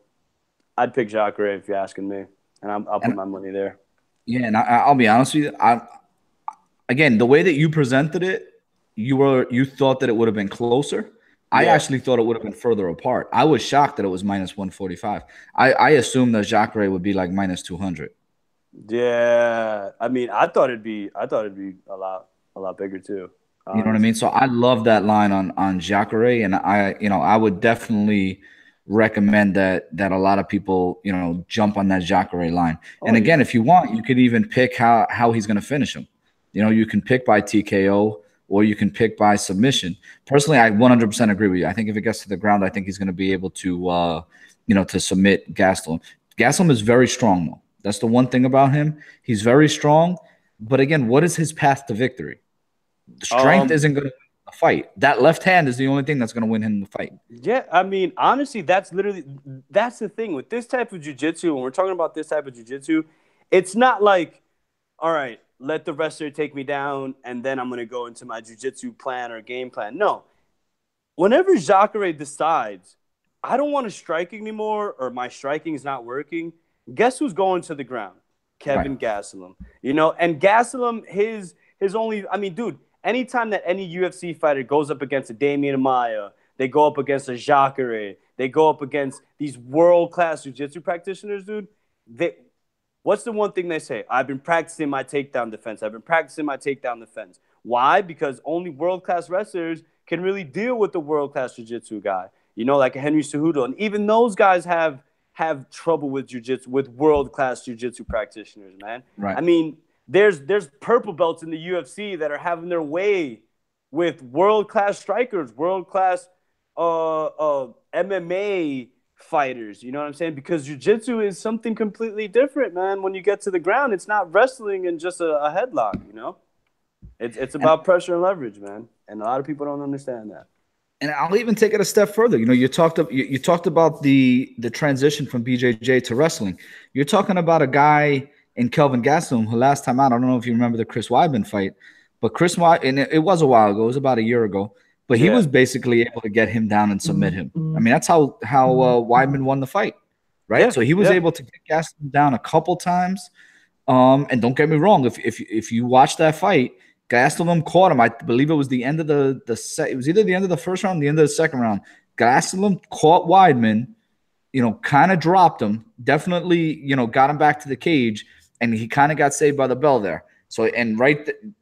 I'd pick Jacare if you're asking me, and I'll put my money there. Yeah, and I'll be honest with you. Again, the way that you presented it, you thought that it would have been closer. I actually thought it would have been further apart. I was shocked that it was minus 145. I assumed that Jacare would be like minus 200. Yeah, I mean, I thought it'd be a lot bigger too. You know what I mean? So I love that line on Jacare, and I would definitely recommend that a lot of people, jump on that Jacare line. And again, if you want, you could even pick how he's going to finish him. You can pick by TKO or you can pick by submission. Personally, I 100% agree with you. I think if it gets to the ground, I think he's going to be able to, to submit Gastelum. Gastelum is very strong, though. That's the one thing about him. He's very strong. But again, what is his path to victory? The strength isn't going to win the fight. That left hand is the only thing that's going to win him the fight. Yeah, I mean, honestly, that's the thing. With this type of jiu-jitsu, when we're talking about this type of jiu-jitsu, it's not like, all right, let the wrestler take me down, and then I'm going to go into my jiu-jitsu plan or game plan. No. Whenever Jacare decides, I don't want to strike anymore or my striking is not working, guess who's going to the ground? Kevin Gastelum. And Gastelum, his only – I mean, dude, anytime that any UFC fighter goes up against a Damian Maia, They go up against a Jacare. They go up against these world-class jiu-jitsu practitioners, dude. What's the one thing they say? I've been practicing my takedown defense. I've been practicing my takedown defense. Why? Because only world-class wrestlers can really deal with the world-class jiu-jitsu guy. You know, like a Henry Cejudo. And even those guys have trouble with jiu-jitsu, with world-class jiu-jitsu practitioners, man. Right. I mean, there's purple belts in the UFC that are having their way with world-class strikers, world-class MMA fighters. You know what I'm saying? Because jiu-jitsu is something completely different, man. When you get to the ground, it's not wrestling and just a headlock, you know? It's about pressure and leverage, man. And a lot of people don't understand that. And I'll even take it a step further. You know, you talked about the transition from BJJ to wrestling. You're talking about a guy in Kelvin Gastelum who last time out, I don't know if you remember the Chris Weidman fight, but Chris Weidman, and it was a while ago, it was about a year ago, but he was basically able to get him down and submit him. I mean, that's how Weidman won the fight, right? Yeah, so he was able to get Gastelum down a couple times. And don't get me wrong, if you watch that fight, Gastelum caught him. I believe it was the end of it was either the end of the first round or the end of the second round. Gastelum caught Weidman, you know, kind of dropped him, definitely, you know, got him back to the cage, and he kind of got saved by the bell there. So, and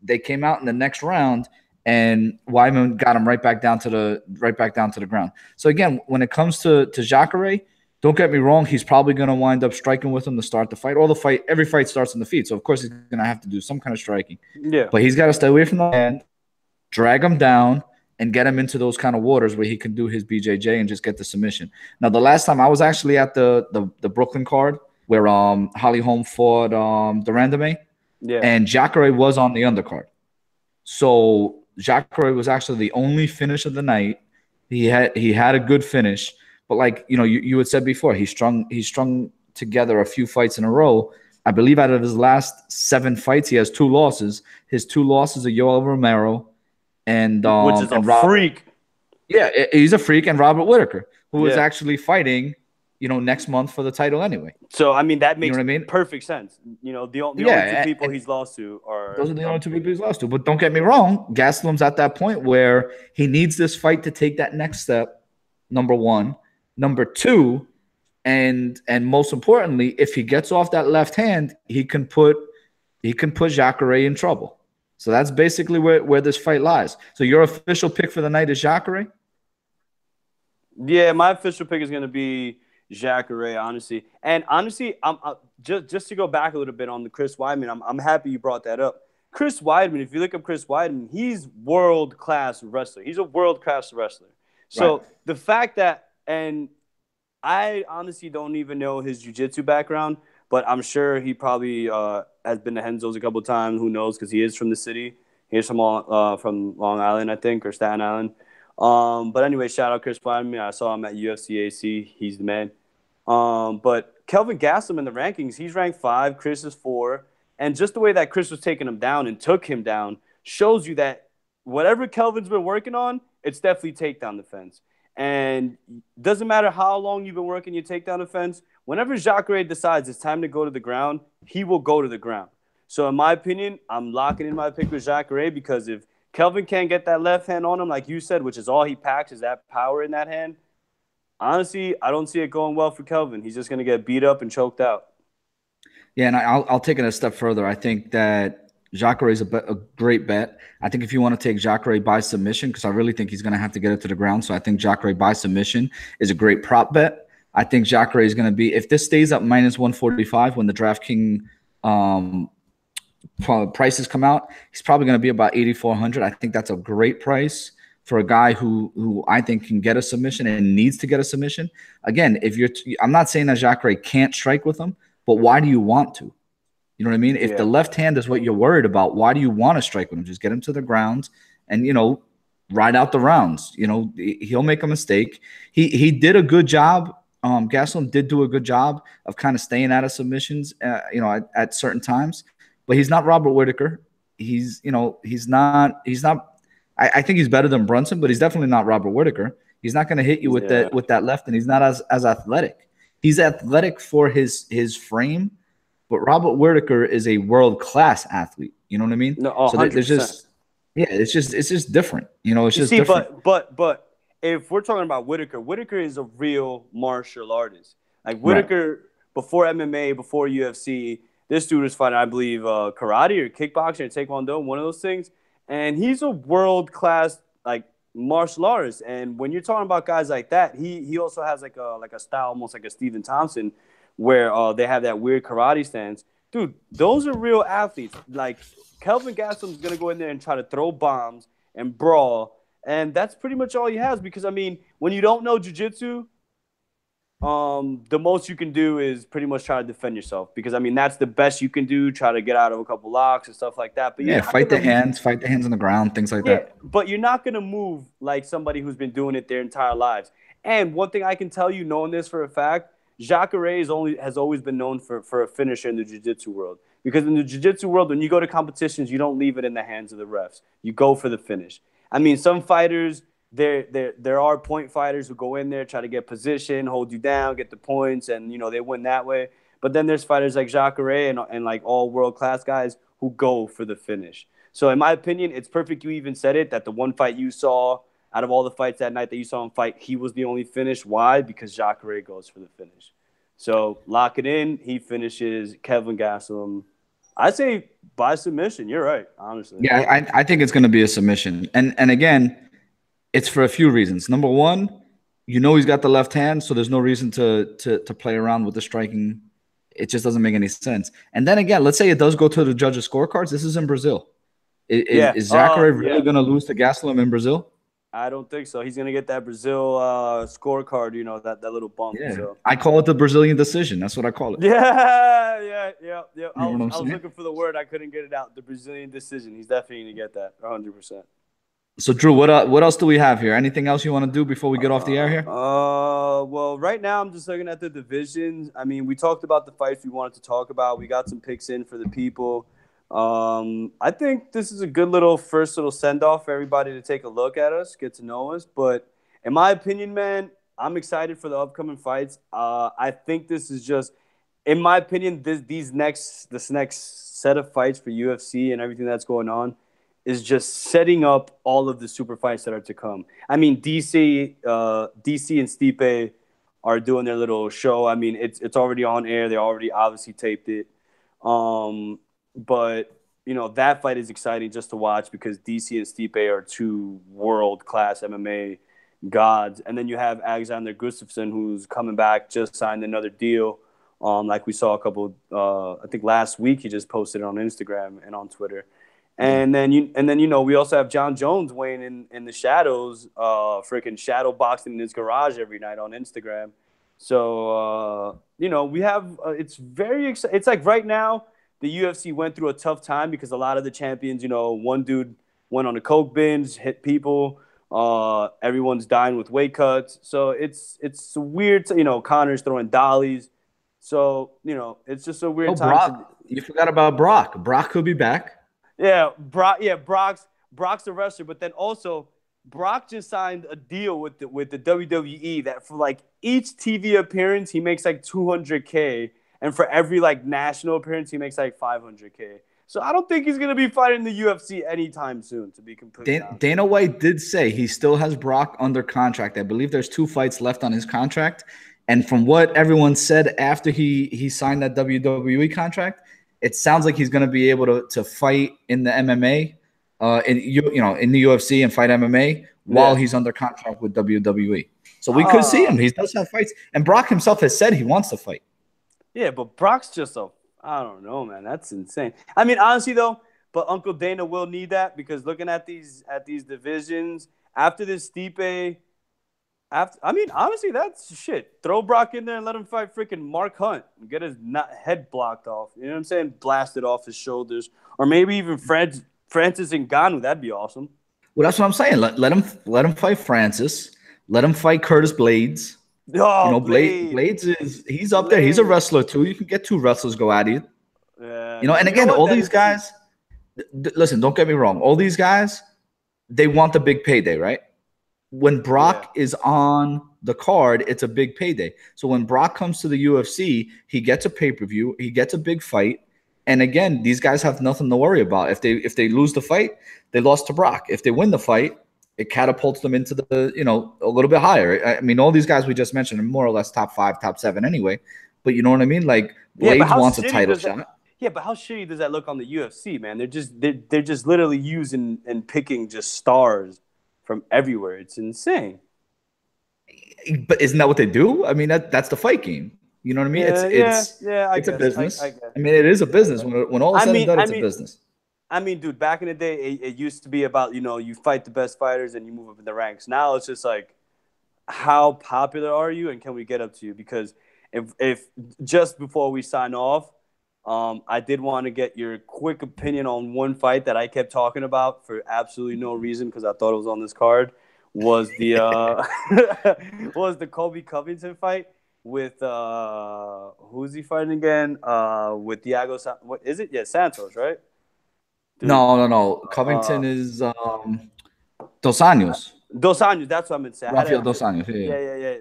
they came out in the next round, and Weidman got him right back down to the ground. So again, when it comes to Jacare, don't get me wrong, he's probably going to wind up striking with him to start the fight. Every fight starts in the feet, so of course he's going to have to do some kind of striking. Yeah. But he's got to stay away from the hand, drag him down, and get him into those kind of waters where he can do his BJJ and just get the submission. Now, the last time I was actually at the Brooklyn card where Holly Holm fought Durandame, and Jacare was on the undercard. So Jacare was actually the only finish of the night. He had a good finish. But like, you know, you had said before, he strung together a few fights in a row. I believe out of his last 7 fights, he has 2 losses. His 2 losses are Yoel Romero and which is a freak. Yeah, he's a freak, and Robert Whittaker, who is actually fighting, you know, next month for the title anyway. So I mean that makes you know what I mean? Perfect sense. You know, the only 2 people he's lost to are those are the only 2 people he's lost to. But don't get me wrong, Gastelum's at that point where he needs this fight to take that next step. Number 1. Number 2, and most importantly, if he gets off that left hand, he can put Jacare in trouble. So that's basically where this fight lies. So your official pick for the night is Jacare? Yeah, my official pick is going to be Jacare, honestly. And honestly, I'm just to go back a little bit on the Chris Weidman. I'm happy you brought that up. Chris Weidman, if you look up Chris Weidman, he's world-class wrestler. He's a world-class wrestler. So the fact that, and I honestly don't even know his jiu-jitsu background, but I'm sure he probably has been to Henzo's a couple of times. Who knows? Because he is from the city. He's from Long Island, I think, or Staten Island. But anyway, shout out Chris Weidman. I saw him at UFC AC. He's the man. But Kelvin Gastelum in the rankings, he's ranked 5. Chris is 4. And just the way that Chris was taking him down and took him down shows you that whatever Kelvin's been working on, it's definitely takedown defense. And doesn't matter how long you've been working your takedown defense, whenever Jacare decides it's time to go to the ground, he will go to the ground. So in my opinion, I'm locking in my pick with Jacare, because if Kelvin can't get that left hand on him, like you said, which is all he packs, is that power in that hand, honestly, I don't see it going well for Kelvin. He's just going to get beat up and choked out. Yeah, and I'll take it a step further. I think that Jacare is a great bet. I think if you want to take Jacare by submission, because I really think he's going to have to get it to the ground, so I think Jacare by submission is a great prop bet. I think Jacare is going to be, if this stays up -145 when the DraftKings prices come out, he's probably going to be about 8,400. I think that's a great price for a guy who I think can get a submission and needs to get a submission. Again, I'm not saying that Jacare can't strike with him, but why do you want to? You know what I mean? If the left hand is what you're worried about, why do you want to strike with him? Just get him to the ground and, you know, ride out the rounds. You know, he'll make a mistake. He did a good job. Gastelum did do a good job of kind of staying out of submissions, you know, at certain times. But he's not Robert Whittaker. He's not. I think he's better than Brunson, but he's definitely not Robert Whittaker. He's not going to hit you with that left, and he's not as athletic. He's athletic for his frame. But Robert Whittaker is a world-class athlete. You know what I mean? No, 100%. So there's just, it's just different. You know, it's just different. But if we're talking about Whitaker, Whitaker is a real martial artist. Like Right. Whitaker, before MMA, before UFC, this dude was fighting, I believe, karate or kickboxing or taekwondo, one of those things. And he's a world class like martial artist. And when you're talking about guys like that, he also has like a style almost like a Stephen Thompson, where they have that weird karate stance. Dude, those are real athletes. Like Kelvin Gastelum's gonna go in there and try to throw bombs and brawl, and that's pretty much all he has. Because I mean, when you don't know jujitsu, the most you can do is pretty much try to defend yourself. Because I mean, that's the best you can do. Try to get out of a couple locks and stuff like that. But you're Yeah, not fight gonna, the hands on the ground, things like yeah, that. but you're not gonna move like somebody who's been doing it their entire lives. And one thing I can tell you, knowing this for a fact, Jacare has always been known for a finisher in the jiu-jitsu world. Because in the jiu-jitsu world, when you go to competitions, you don't leave it in the hands of the refs. You go for the finish. I mean, some fighters, there are point fighters who go in there, try to get position, hold you down, get the points, and they win that way. But then there's fighters like Jacare and like all world-class guys who go for the finish. So in my opinion, it's perfect you even said it, that the one fight you saw out of all the fights that night that you saw him fight, he was the only finish. Why? Because Jacare goes for the finish. So lock it in. He finishes Kelvin Gastelum. I say by submission. You're right, honestly. Yeah, I think it's going to be a submission. And again, it's for a few reasons. Number one, he's got the left hand, so there's no reason to play around with the striking. It just doesn't make any sense. And then again, let's say it does go to the judges' scorecards. This is in Brazil. Is Zachary really going to lose to Gastelum in Brazil? I don't think so. He's going to get that Brazil scorecard, that little bump. Yeah. So. I call it the Brazilian decision. That's what I call it. Yeah. I was saying? looking for the word. I couldn't get it out. The Brazilian decision. He's definitely going to get that 100%. So, Drew, what else do we have here? Anything else you want to do before we get off the air here? Well, right now I'm just looking at the divisions. I mean, we talked about the fights we wanted to talk about. We got some picks in for the people. I think this is a good first little send-off for everybody to take a look at us, get to know us. But in my opinion, man, I'm excited for the upcoming fights. I think this is just, in my opinion, this next set of fights for UFC and everything that's going on is just setting up all of the super fights that are to come. I mean, DC and Stipe are doing their little show. I mean, it's already on air. They already obviously taped it. But that fight is exciting just to watch because DC and Stipe are two world-class MMA gods. And then you have Alexander Gustafsson, who's coming back, just signed another deal. Like we saw a couple, I think last week he just posted it on Instagram and on Twitter. And then we also have John Jones weighing in the shadows, freaking shadow boxing in his garage every night on Instagram. So we have it's very exciting. It's like right now the UFC went through a tough time because a lot of the champions, one dude went on a coke binge, hit people. Everyone's dying with weight cuts. So it's weird. Connor's throwing dollies. So it's just a weird time. You forgot about Brock. Brock could be back. Yeah, Brock's the wrestler, but then also Brock just signed a deal with the WWE that for like each TV appearance he makes like $200K, and for every like national appearance he makes like $500K. So I don't think he's gonna be fighting the UFC anytime soon. To be completely honest. Dana White did say he still has Brock under contract. I believe there's 2 fights left on his contract, and from what everyone said after he signed that WWE contract, it sounds like he's going to be able to fight in the MMA, in the UFC and fight MMA while he's under contract with WWE. So we could see him. He does have fights, and Brock himself has said he wants to fight. Yeah, but Brock's just I don't know, man. That's insane. I mean, honestly though, but Uncle Dana will need that because looking at these divisions after this Stipe. Honestly, that's shit. Throw Brock in there and let him fight freaking Mark Hunt and get his head blocked off. You know what I'm saying? Blasted off his shoulders. Or maybe even Francis Ngannou. That'd be awesome. Well, that's what I'm saying. Let him fight Francis. Let him fight Curtis Blades. Oh, Blades he's up there. He's a wrestler too. You can get 2 wrestlers go at you. Yeah. And again, all these guys, listen, don't get me wrong. All these guys, they want the big payday, right? When Brock is on the card, it's a big payday. So when Brock comes to the UFC, he gets a pay-per-view, he gets a big fight. And again, these guys have nothing to worry about. If they lose the fight, they lost to Brock. If they win the fight, it catapults them into the, you know, a little bit higher. I mean, all these guys we just mentioned are more or less top 5, top 7 anyway. But you know what I mean? Like Blades wants a title shot. Yeah, but how shitty does that look on the UFC, man? They're just literally using and picking just stars from everywhere. It's insane. But isn't that what they do? I mean, that's the fight game. You know what I mean? It's a business. I mean, it is a business. When all is said and done, it's a business. I mean, dude, back in the day, it used to be about, you know, you fight the best fighters and you move up in the ranks. Now it's just like, how popular are you and can we get up to you? Because if just before we sign off, I did want to get your quick opinion on one fight that I kept talking about for absolutely no reason because I thought it was on this card. Was the was the Colby Covington fight with who's he fighting again? With Diego what is it? Yeah, Santos, right? Dude. No. Covington is Dos Anjos. Dos Anjos, that's what I meant to say. Rafael Dos Anjos. Yeah.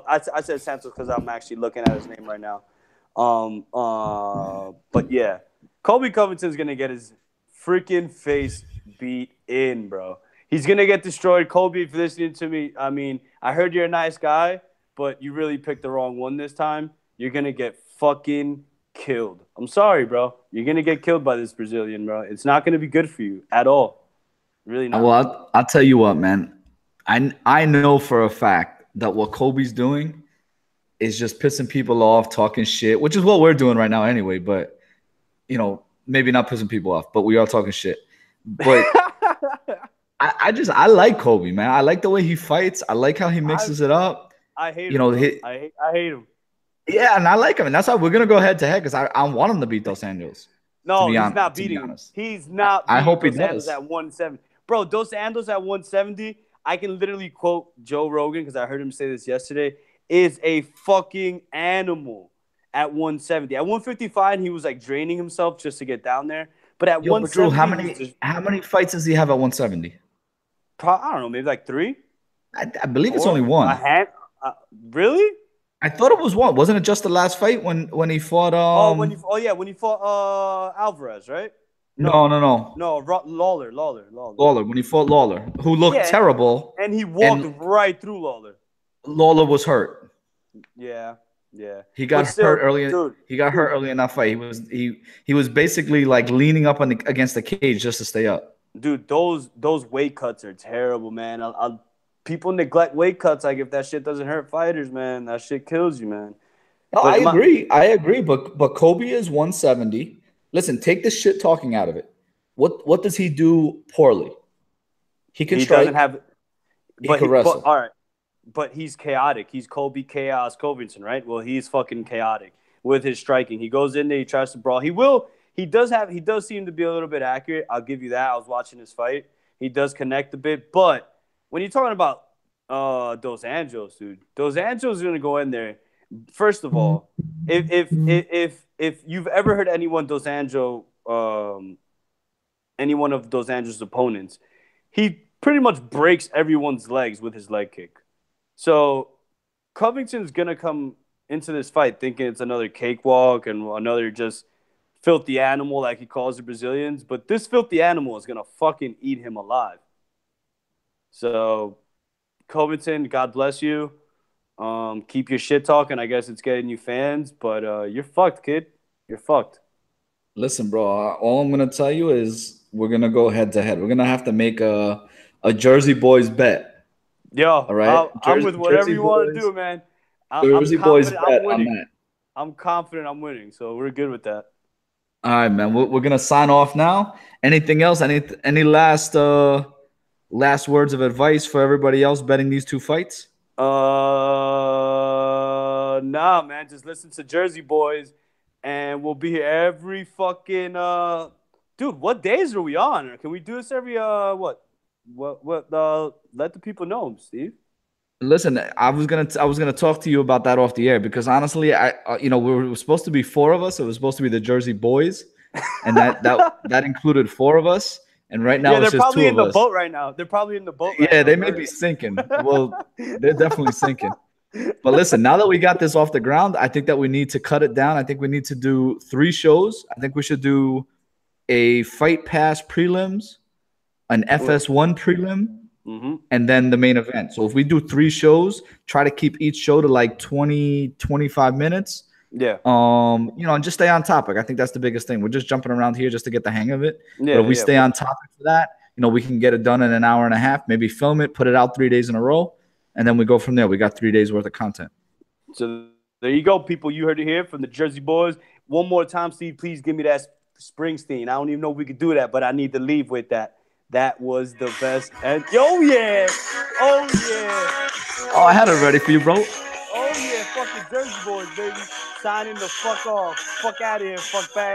I said Santos because I'm actually looking at his name right now. But yeah, Colby Covington's gonna get his freaking face beat in, bro. He's gonna get destroyed. Colby, if you're listening to me, I mean, I heard you're a nice guy, but you really picked the wrong one this time. You're gonna get fucking killed. I'm sorry, bro. You're gonna get killed by this Brazilian, bro. It's not gonna be good for you at all. Really not. Well, I'll tell you what, man. I know for a fact that what Colby's doing is just pissing people off, talking shit, which is what we're doing right now anyway. But, you know, maybe not pissing people off, but we are talking shit. But I like Colby, man. I like the way he fights. I like how he mixes it up. I hate him. I hate him. Yeah, and I like him. And that's why we're going to go head to head because I want him to beat Dos Anjos. No, he's not beating him. He's not beating I hope Dos he does. Anjos at 170. Bro, Dos Anjos at 170, I can literally quote Joe Rogan because I heard him say this yesterday, is a fucking animal at 170. At 155, he was like draining himself just to get down there. But at 170, Drew, how many fights does he have at 170? I don't know, maybe like 3. I believe it's only one. Really? I thought it was one. Wasn't it just the last fight when he fought? When he fought Alvarez, right? No. Lawler. When he fought Lawler, who looked terrible, and he walked right through Lawler. Lawler was hurt. Yeah. He got hurt early. He got hurt early in that fight. He was basically like leaning up against the cage just to stay up. Dude, those weight cuts are terrible, man. People neglect weight cuts. Like if that shit doesn't hurt fighters, man, that shit kills you, man. No, I agree. But Colby is 170. Listen, take the shit talking out of it. What does he do poorly? He can strike. Doesn't have. He can wrestle. All right, but he's chaotic. He's Colby Chaos Covington, right? Well, he's fucking chaotic with his striking. He goes in there, he tries to brawl. He does seem to be a little bit accurate. I'll give you that. I was watching his fight. He does connect a bit, but when you're talking about Dos Anjos, dude, Dos Anjos is gonna go in there. First of all, if you've ever heard any one of Dos Anjos' opponents, he pretty much breaks everyone's legs with his leg kick. So Covington's gonna come into this fight thinking it's another cakewalk and another just filthy animal like he calls the Brazilians, but this filthy animal is gonna fucking eat him alive. So Covington, God bless you. Keep your shit talking. I guess it's getting you fans, but you're fucked, kid. You're fucked. Listen, bro. All I'm gonna tell you is we're gonna go head to head. We're gonna have to make a Jersey Boys bet. Yo, all right. I'm with whatever you want to do, man. Jersey Boys bet on that. I'm confident I'm winning, so we're good with that. All right, man. We're gonna sign off now. Anything else? Any last words of advice for everybody else betting these two fights? Nah, man. Just listen to Jersey Boys, and we'll be here every fucking dude. What days are we on? Can we do this every what? Let the people know, Steve. Listen, I was gonna talk to you about that off the air because honestly, we were supposed to be 4 of us. It was supposed to be the Jersey Boys, and that included 4 of us. And right now, it's just 2 of us. They're probably in the boat right now. They're probably in the boat. Yeah, they may be sinking. Well, they're definitely sinking. But listen, now that we got this off the ground, I think that we need to cut it down. I think we need to do 3 shows. I think we should do a Fight Pass prelims, an FS1 prelim, and then the main event. So if we do 3 shows, try to keep each show to like 20, 25 minutes. Yeah. And just stay on topic. I think that's the biggest thing. We're just jumping around here just to get the hang of it. Yeah, but if we stay on topic for that, we can get it done in an hour and a half, maybe film it, put it out 3 days in a row, and then we go from there. We got 3 days worth of content. So there you go, people. You heard it here from the Jersey Boys. One more time, Steve, please give me that Springsteen. I don't even know if we could do that, but I need to leave with that. That was the best. And oh yeah. Oh, I had it ready for you, bro. Oh yeah, fucking Jersey Boys, baby. Signing the fuck off. Fuck out of here, fuck bag.